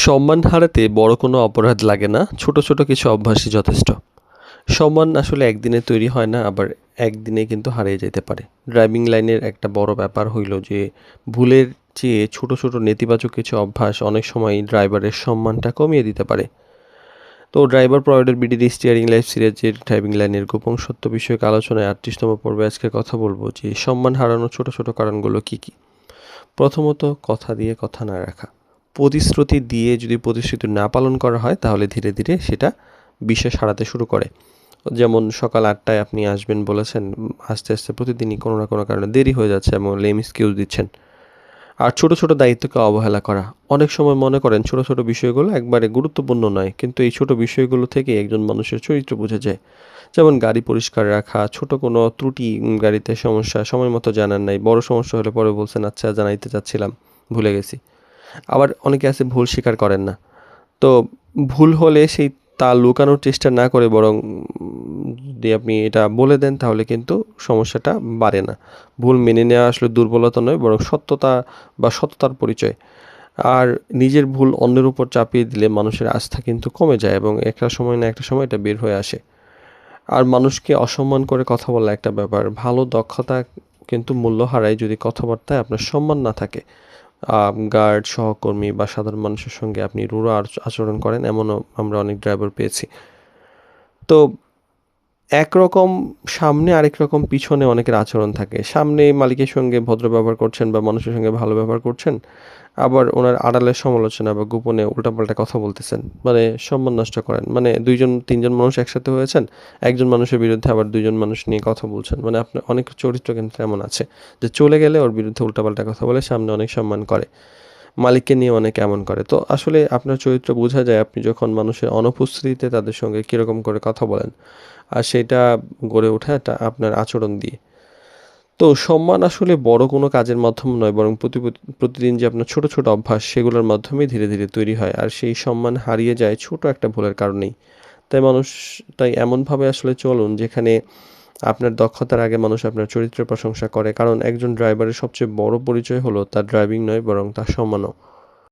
সম্মান হারাতে বড় কোনো অপরাধ লাগে না, ছোট ছোট কিছু অভ্যাসই যথেষ্ট। সম্মান আসলে একদিনে তৈরি হয় না, আবার একদিনে কিন্তু হারিয়ে যেতে পারে। ড্রাইভিং লাইনের একটা বড় ব্যাপার হইল যে ভুলের চেয়ে ছোট ছোট নেতিবাচক কিছু অভ্যাস অনেক সময় ড্রাইভারের সম্মানটা কমিয়ে দিতে পারে। তো ড্রাইভার প্রভাইডার বিডিডি স্টিয়ারিং লাইফ সিরিজের ড্রাইভিং লাইনের গোপন সত্য বিষয়ক আলোচনায় ৩৮তম পর্বে আজকে কথা বলবো যে সম্মান হারানোর ছোট ছোট কারণগুলো কী কী। প্রথমত, কথা দিয়ে কথা না রাখা। প্রতিশ্রুতি দিয়ে যদি প্রতিশ্রুতি না পালন করা হয় তাহলে ধীরে ধীরে সেটা বিশ্বাস হারাতে শুরু করে। যেমন সকাল ৮টায় আপনি আসবেন বলেছেন, আস্তে আস্তে প্রতিদিনই কোনো না কোনো কারণে দেরি হয়ে যাচ্ছে এবং লেম এক্সকিউজ দিচ্ছেন। আর ছোট ছোট দায়িত্বকে অবহেলা করা। অনেক সময় মনে করেন ছোট ছোট বিষয়গুলো একবারে গুরুত্বপূর্ণ নয়, কিন্তু এই ছোট বিষয়গুলো থেকে একজন মানুষের চরিত্র বোঝা যায়। যেমন গাড়ি পরিষ্কার রাখা, ছোট কোনো ত্রুটি, গাড়িতে সমস্যা সময় মতো জানান নাই, বড় সমস্যা হলে পরে বলছেন আচ্ছা জানাইতে চাচ্ছিলাম, ভুলে গেছি। আবার অনেকে আছে ভুল স্বীকার করেন না। তো ভুল হলে তা লুকানোর চেষ্টা না করে বরং যদি আপনি এটা বলে দেন তাহলে কিন্তু সমস্যাটা বাড়ে না। ভুল মেনে নেওয়া আসলে দুর্বলতা নয়, বরং সত্যতা বা সততার পরিচয়। আর নিজের ভুল অন্যের উপর চাপিয়ে দিলে মানুষের আস্থা কিন্তু কমে যায় এবং একটা সময় না একটা সময় এটা বের হয়ে আসে। আর মানুষকে অসম্মান করে কথা বলা একটা ব্যাপার। ভালো দক্ষতা কিন্তু মূল্য হারায় যদি কথাবার্তায় আপনার সম্মান না থাকে। গার্ড, সহকর্মী বা সাধারণ মানুষের সঙ্গে আপনি রূঢ় আচরণ করেন, এমনও আমরা অনেক ড্রাইভার পেয়েছি। তো একরকম সামনে, আরেক রকম পিছনে অনেকের আচরণ থাকে। সামনে মালিকের সঙ্গে ভদ্র ব্যবহার করছেন বা মানুষের সঙ্গে ভালো ব্যবহার করছেন। আবার ওনার আড়ালে সমালোচনা বা গোপনে উল্টাপাল্টা কথা বলতেছেন। মানে সম্মান নষ্ট করেন। মানে ২ জন ৩ জন মানুষ একসাথে হয়েছেন। একজন মানুষের বিরুদ্ধে আবার ২ জন মানুষ নিয়ে কথা বলছেন। মানে আপনার অনেক চরিত্র কিন্তু এমন আছে যে চলে গেলে ওর বিরুদ্ধে উল্টাপাল্টা কথা বলে, সামনে অনেক সম্মান করে। মালিককে নিয়ে অনেকে এমন করে। তো আসলে আপনার চরিত্র বোঝা যায় আপনি যখন মানুষের অনুপস্থিতিতে তাদের সঙ্গে কিরকম করে কথা বলেন। আর সেটা গড়ে ওঠে আপনার আচরণ দিয়ে। তো সম্মান আসলে বড় কোনো কাজের মাধ্যম নয়, বরং প্রতিদিন যে আপনার ছোট ছোট অভ্যাস সেগুলোর মাধ্যমেই ধীরে ধীরে তৈরি হয়। আর সেই সম্মান হারিয়ে যায় ছোট একটা ভুলের কারণেই। তাই মানুষ তাই এমনভাবে আসলে চলুন যেখানে আপনার দক্ষতার আগে মানুষ আপনার চরিত্রের প্রশংসা করে। কারণ একজন ড্রাইভারের সবচেয়ে বড় পরিচয় হলো তার ড্রাইভিং নয়, বরং তার সম্মানও।